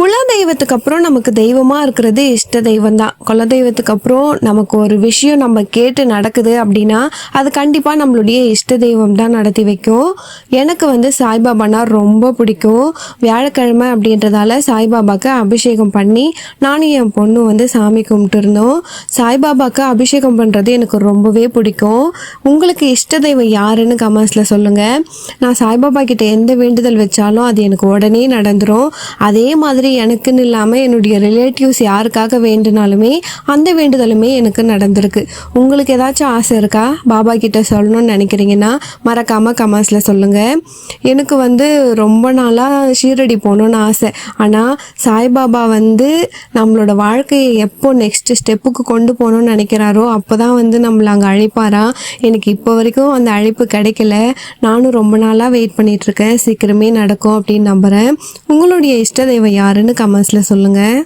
குலதெய்வத்துக்கு அப்புறம் நமக்கு தெய்வமாக இருக்கிறது இஷ்ட தெய்வம் தான். குலதெய்வத்துக்கு அப்புறம் நமக்கு ஒரு விஷயம் நம்ம கேட்டு நடக்குது அப்படின்னா அது கண்டிப்பாக நம்மளுடைய இஷ்ட தெய்வம் தான் நடத்தி வைக்கும். எனக்கு வந்து சாய்பாபானா ரொம்ப பிடிக்கும். வியாழக்கிழமை அப்படின்றதால சாய்பாபாவுக்கு அபிஷேகம் பண்ணி நானும் என் பொண்ணு வந்து சாமி கும்பிட்டு இருந்தோம். சாய்பாபாவுக்கு அபிஷேகம் பண்ணுறது எனக்கு ரொம்பவே பிடிக்கும். உங்களுக்கு இஷ்ட தெய்வம் யாருன்னு கமெண்ட்ஸில் சொல்லுங்கள். நான் சாய்பாபா கிட்ட எந்த வேண்டுதல் வச்சாலும் அது எனக்கு உடனே நடந்துடும். அதே மாதிரி எனக்குன்னு இல்லாமல் என்னுடைய ரிலேட்டிவ்ஸ் யாருக்காக வேண்டுனாலுமே அந்த வேண்டுதலுமே எனக்கு நடந்திருக்கு. உங்களுக்கு ஏதாச்சும் ஆசை இருக்கா, பாபா கிட்ட சொல்லணும்னு நினைக்கிறீங்கன்னா மறக்காமல் கமெண்ட்ஸில் சொல்லுங்கள். எனக்கு வந்து ரொம்ப நாளாக ஷீரடி போகணுன்னு ஆசை. ஆனால் சாய்பாபா வந்து நம்மளோட வாழ்க்கையை எப்போ நெக்ஸ்ட் ஸ்டெப்புக்கு கொண்டு போகணும்னு நினைக்கிறாரோ அப்போ தான் வந்து நம்மளை அங்கே அழைப்பாராம். எனக்கு இப்போ வரைக்கும் அந்த அழைப்பு கிடைக்கல. நானும் ரொம்ப நாளாக வெயிட் பண்ணிகிட்ருக்கேன். சீக்கிரமே நடக்கும் அப்படின்னு நம்புகிறேன். உங்களுடைய இஷ்ட தெய்வம் யாருன்னு கமெண்ட்ஸில் சொல்லுங்கள்.